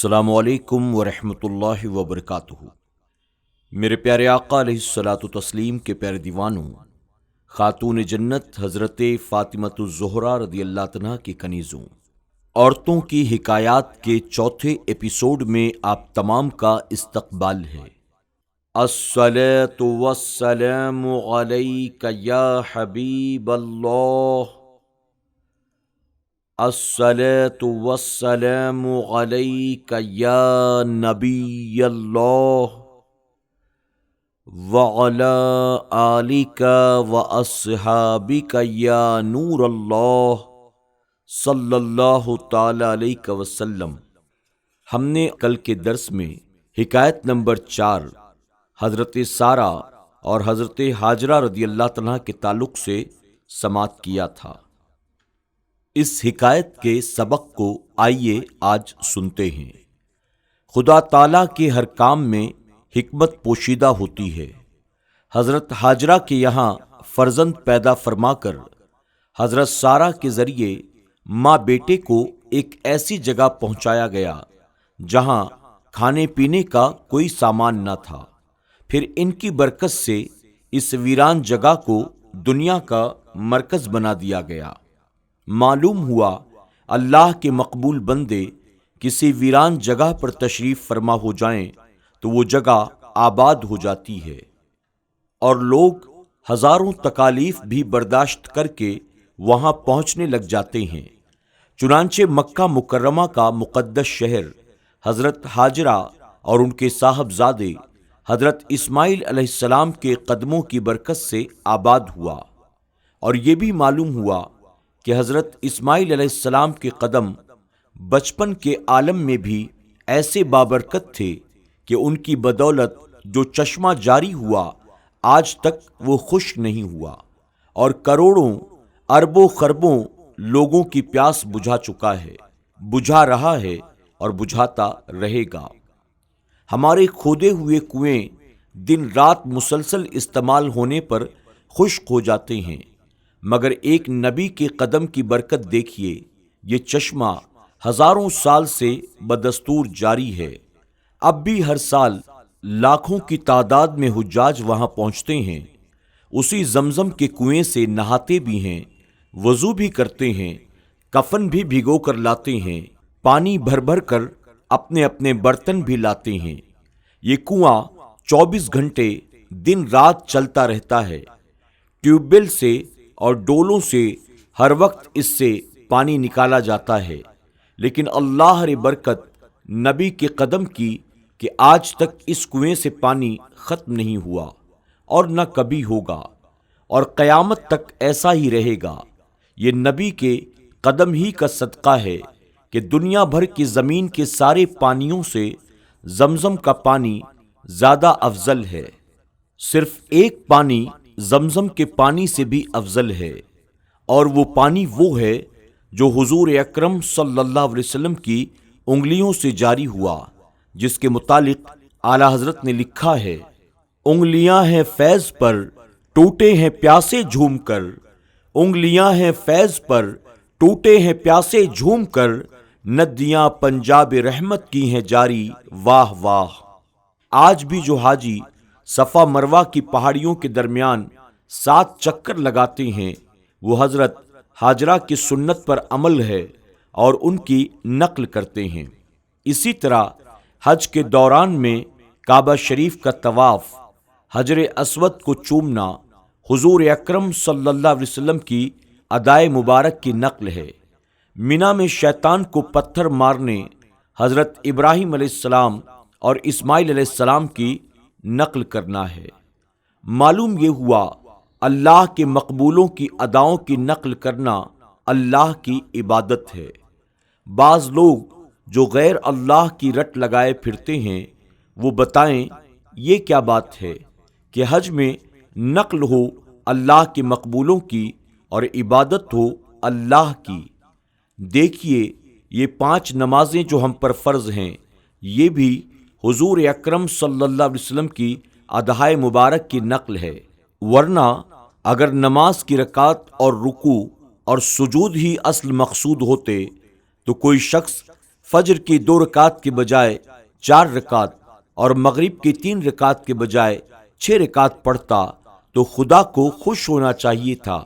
السلام علیکم ورحمۃ اللہ وبرکاتہ۔ میرے پیارے آقا علیہ الصلاۃ والتسلیم کے پیارے دیوانوں، خاتون جنت حضرت فاطمۃ الزہرا رضی اللہ عنہا کی کنیزوں، عورتوں کی حکایات کے چوتھے ایپیسوڈ میں آپ تمام کا استقبال ہے۔ الصلاۃ والسلام علیک یا حبیب اللہ، الصلاۃ والسلام علیک یا نبی اللہ، وعلی آلک واصحابک یا نور اللہ، صلی اللہ تعالی علیہ وسلم۔ ہم نے کل کے درس میں حکایت نمبر 4 حضرت سارہ اور حضرت ہاجرہ رضی اللہ عنہا کے تعلق سے سماعت کیا تھا۔ اس حکایت کے سبق کو آئیے آج سنتے ہیں۔ خدا تعالیٰ کے ہر کام میں حکمت پوشیدہ ہوتی ہے۔ حضرت ہاجرہ کے یہاں فرزند پیدا فرما کر حضرت سارہ کے ذریعے ماں بیٹے کو ایک ایسی جگہ پہنچایا گیا جہاں کھانے پینے کا کوئی سامان نہ تھا۔ پھر ان کی برکت سے اس ویران جگہ کو دنیا کا مرکز بنا دیا گیا۔ معلوم ہوا اللہ کے مقبول بندے کسی ویران جگہ پر تشریف فرما ہو جائیں تو وہ جگہ آباد ہو جاتی ہے، اور لوگ ہزاروں تکالیف بھی برداشت کر کے وہاں پہنچنے لگ جاتے ہیں۔ چنانچہ مکہ مکرمہ کا مقدس شہر حضرت ہاجرہ اور ان کے صاحبزادے حضرت اسماعیل علیہ السلام کے قدموں کی برکت سے آباد ہوا، اور یہ بھی معلوم ہوا کہ حضرت اسماعیل علیہ السلام کے قدم بچپن کے عالم میں بھی ایسے بابرکت تھے کہ ان کی بدولت جو چشمہ جاری ہوا آج تک وہ خشک نہیں ہوا، اور کروڑوں اربوں خربوں لوگوں کی پیاس بجھا چکا ہے، بجھا رہا ہے اور بجھاتا رہے گا۔ ہمارے کھودے ہوئے کنویں دن رات مسلسل استعمال ہونے پر خشک ہو جاتے ہیں، مگر ایک نبی کے قدم کی برکت دیکھیے، یہ چشمہ ہزاروں سال سے بدستور جاری ہے۔ اب بھی ہر سال لاکھوں کی تعداد میں حجاج وہاں پہنچتے ہیں، اسی زمزم کے کنویں سے نہاتے بھی ہیں، وضو بھی کرتے ہیں، کفن بھی بھگو کر لاتے ہیں، پانی بھر بھر کر اپنے اپنے برتن بھی لاتے ہیں۔ یہ کنواں 24 گھنٹے دن رات چلتا رہتا ہے۔ ٹیوب ویل سے اور ڈولوں سے ہر وقت اس سے پانی نکالا جاتا ہے، لیکن اللہ نے برکت نبی کے قدم کی کہ آج تک اس کنویں سے پانی ختم نہیں ہوا اور نہ کبھی ہوگا، اور قیامت تک ایسا ہی رہے گا۔ یہ نبی کے قدم ہی کا صدقہ ہے کہ دنیا بھر کی زمین کے سارے پانیوں سے زمزم کا پانی زیادہ افضل ہے۔ صرف ایک پانی زمزم کے پانی سے بھی افضل ہے، اور وہ پانی وہ ہے جو حضور اکرم صلی اللہ علیہ وسلم کی انگلیوں سے جاری ہوا، جس کے متعلق اعلیٰ حضرت نے لکھا ہے: انگلیاں ہیں فیض پر ٹوٹے ہیں پیاسے جھوم کر، انگلیاں ہیں فیض پر ٹوٹے ہیں پیاسے جھوم کر، ندیاں پنجاب رحمت کی ہیں جاری، واہ واہ۔ آج بھی جو حاجی صفا مروہ کی پہاڑیوں کے درمیان 7 چکر لگاتے ہیں، وہ حضرت ہاجرہ کی سنت پر عمل ہے اور ان کی نقل کرتے ہیں۔ اسی طرح حج کے دوران میں کعبہ شریف کا طواف، حجر اسود کو چومنا حضور اکرم صلی اللہ علیہ وسلم کی ادائے مبارک کی نقل ہے۔ مینا میں شیطان کو پتھر مارنے حضرت ابراہیم علیہ السلام اور اسماعیل علیہ السلام کی نقل کرنا ہے۔ معلوم یہ ہوا اللہ کے مقبولوں کی اداؤں کی نقل کرنا اللہ کی عبادت ہے۔ بعض لوگ جو غیر اللہ کی رٹ لگائے پھرتے ہیں، وہ بتائیں یہ کیا بات ہے کہ حج میں نقل ہو اللہ کے مقبولوں کی اور عبادت ہو اللہ کی۔ دیکھیے یہ 5 نمازیں جو ہم پر فرض ہیں، یہ بھی حضور اکرم صلی اللہ علیہ وسلم کی ادائے مبارک کی نقل ہے، ورنہ اگر نماز کی رکعت اور رکوع اور سجود ہی اصل مقصود ہوتے تو کوئی شخص فجر کی 2 رکعت کے بجائے 4 رکعت اور مغرب کی 3 رکعت کے بجائے 6 رکعت پڑھتا تو خدا کو خوش ہونا چاہیے تھا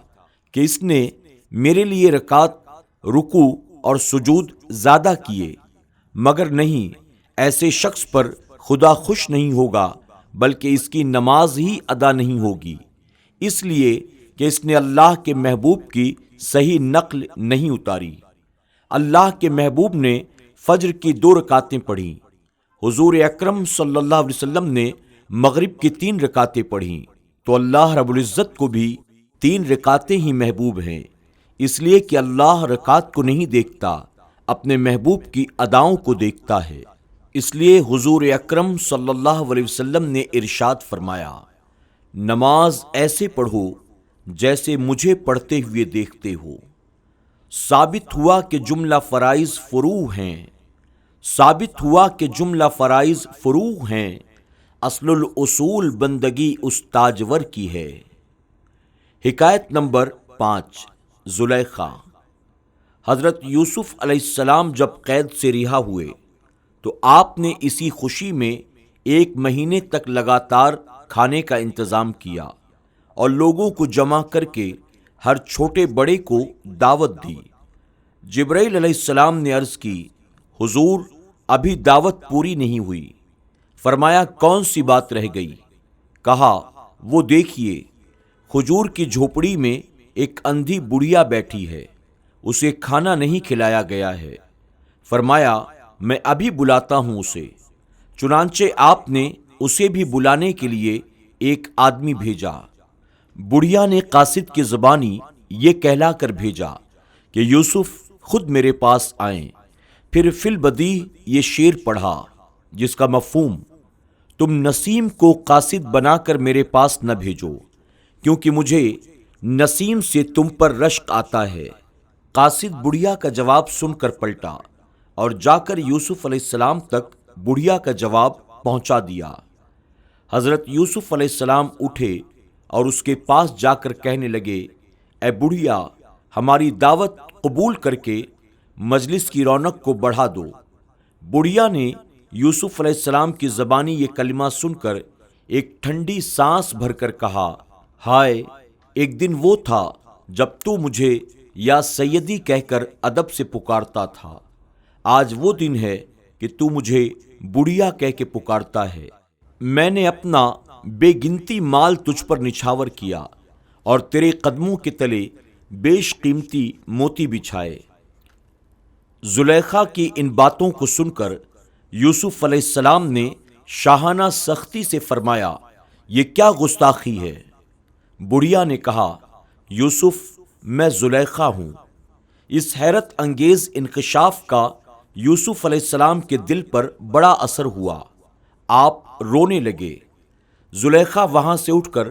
کہ اس نے میرے لیے رکعت، رکوع اور سجود زیادہ کیے، مگر نہیں، ایسے شخص پر خدا خوش نہیں ہوگا بلکہ اس کی نماز ہی ادا نہیں ہوگی، اس لیے کہ اس نے اللہ کے محبوب کی صحیح نقل نہیں اتاری۔ اللہ کے محبوب نے فجر کی 2 رکعتیں پڑھیں، حضور اکرم صلی اللہ علیہ وسلم نے مغرب کی 3 رکعتیں پڑھیں، تو اللہ رب العزت کو بھی 3 رکعتیں ہی محبوب ہیں، اس لیے کہ اللہ رکعت کو نہیں دیکھتا، اپنے محبوب کی اداؤں کو دیکھتا ہے۔ اس لیے حضور اکرم صلی اللہ علیہ وسلم نے ارشاد فرمایا، نماز ایسے پڑھو جیسے مجھے پڑھتے ہوئے دیکھتے ہو۔ ثابت ہوا کہ جملہ فرائض فروع ہیں، ثابت ہوا کہ جملہ فرائض فروع ہیں، اصل الاصول بندگی اس تاجور کی ہے۔ حکایت نمبر 5، زلیخا۔ حضرت یوسف علیہ السلام جب قید سے رہا ہوئے تو آپ نے اسی خوشی میں 1 مہینے تک لگاتار کھانے کا انتظام کیا اور لوگوں کو جمع کر کے ہر چھوٹے بڑے کو دعوت دی۔ جبرائیل علیہ السلام نے عرض کی، حضور ابھی دعوت پوری نہیں ہوئی۔ فرمایا کون سی بات رہ گئی؟ کہا وہ دیکھیے، کھجور کی جھوپڑی میں ایک اندھی بڑھیا بیٹھی ہے، اسے کھانا نہیں کھلایا گیا ہے۔ فرمایا میں ابھی بلاتا ہوں اسے۔ چنانچہ آپ نے اسے بھی بلانے کے لیے ایک آدمی بھیجا۔ بڑھیا نے قاصد کی زبانی یہ کہلا کر بھیجا کہ یوسف خود میرے پاس آئیں۔ پھر فی البدیہہ یہ شعر پڑھا جس کا مفہوم، تم نسیم کو قاصد بنا کر میرے پاس نہ بھیجو، کیونکہ مجھے نسیم سے تم پر رشک آتا ہے۔ قاصد بڑھیا کا جواب سن کر پلٹا اور جا کر یوسف علیہ السلام تک بڑھیا کا جواب پہنچا دیا۔ حضرت یوسف علیہ السلام اٹھے اور اس کے پاس جا کر کہنے لگے، اے بڑھیا، ہماری دعوت قبول کر کے مجلس کی رونق کو بڑھا دو۔ بڑھیا نے یوسف علیہ السلام کی زبانی یہ کلمہ سن کر ایک ٹھنڈی سانس بھر کر کہا، ہائے، ایک دن وہ تھا جب تو مجھے یا سیدی کہہ کر ادب سے پکارتا تھا، آج وہ دن ہے کہ تو مجھے بڑھیا کہہ کے پکارتا ہے۔ میں نے اپنا بے گنتی مال تجھ پر نچھاور کیا اور تیرے قدموں کے تلے بیش قیمتی موتی بچھائے۔ زلیخا کی ان باتوں کو سن کر یوسف علیہ السلام نے شاہانہ سختی سے فرمایا، یہ کیا گستاخی ہے؟ بڑھیا نے کہا، یوسف میں زلیخا ہوں۔ اس حیرت انگیز انکشاف کا یوسف علیہ السلام کے دل پر بڑا اثر ہوا، آپ رونے لگے۔ زلیخا وہاں سے اٹھ کر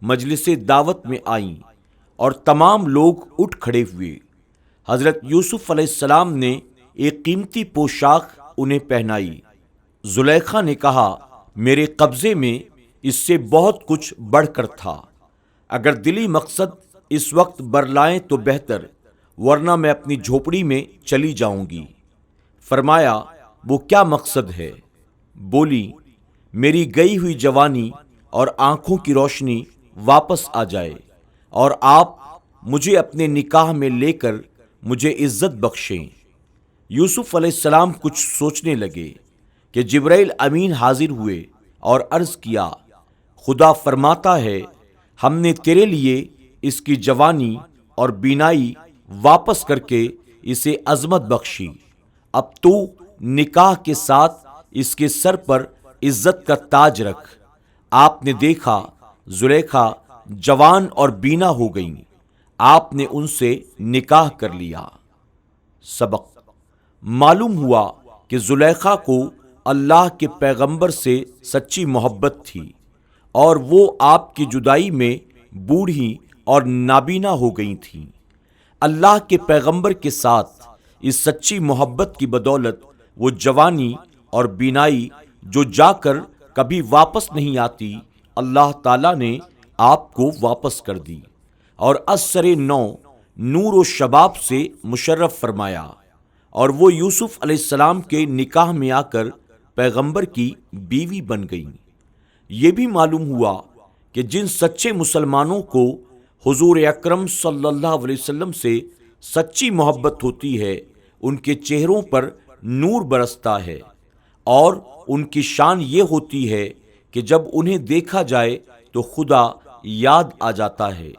مجلس دعوت میں آئیں اور تمام لوگ اٹھ کھڑے ہوئے۔ حضرت یوسف علیہ السلام نے ایک قیمتی پوشاک انہیں پہنائی۔ زلیخا نے کہا، میرے قبضے میں اس سے بہت کچھ بڑھ کر تھا، اگر دلی مقصد اس وقت برلائیں تو بہتر، ورنہ میں اپنی جھوپڑی میں چلی جاؤں گی۔ فرمایا وہ کیا مقصد ہے؟ بولی، میری گئی ہوئی جوانی اور آنکھوں کی روشنی واپس آ جائے اور آپ مجھے اپنے نکاح میں لے کر مجھے عزت بخشیں۔ یوسف علیہ السلام کچھ سوچنے لگے کہ جبرائیل امین حاضر ہوئے اور عرض کیا، خدا فرماتا ہے ہم نے تیرے لیے اس کی جوانی اور بینائی واپس کر کے اسے عظمت بخشی، اب تو نکاح کے ساتھ اس کے سر پر عزت کا تاج رکھ۔ آپ نے دیکھا زلیخا جوان اور بینا ہو گئیں، آپ نے ان سے نکاح کر لیا۔ سبق معلوم ہوا کہ زلیخا کو اللہ کے پیغمبر سے سچی محبت تھی اور وہ آپ کی جدائی میں بوڑھی اور نابینا ہو گئی تھیں۔ اللہ کے پیغمبر کے ساتھ اس سچی محبت کی بدولت وہ جوانی اور بینائی جو جا کر کبھی واپس نہیں آتی، اللہ تعالیٰ نے آپ کو واپس کر دی اور اثر نو نور و شباب سے مشرف فرمایا اور وہ یوسف علیہ السلام کے نکاح میں آ کر پیغمبر کی بیوی بن گئیں۔ یہ بھی معلوم ہوا کہ جن سچے مسلمانوں کو حضور اکرم صلی اللہ علیہ وسلم سے سچی محبت ہوتی ہے ان کے چہروں پر نور برستا ہے، اور ان کی شان یہ ہوتی ہے کہ جب انہیں دیکھا جائے تو خدا یاد آ جاتا ہے،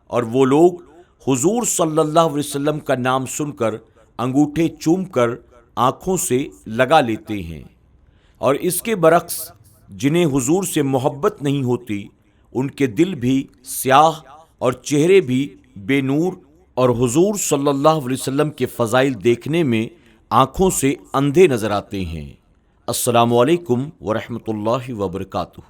اور وہ لوگ حضور صلی اللہ علیہ وسلم کا نام سن کر انگوٹھے چوم کر آنکھوں سے لگا لیتے ہیں۔ اور اس کے برعکس جنہیں حضور سے محبت نہیں ہوتی ان کے دل بھی سیاہ اور چہرے بھی بے نور، اور حضور صلی اللہ علیہ وسلم کے فضائل دیکھنے میں آنکھوں سے اندھے نظر آتے ہیں۔ السلام علیکم ورحمۃ اللہ وبرکاتہ۔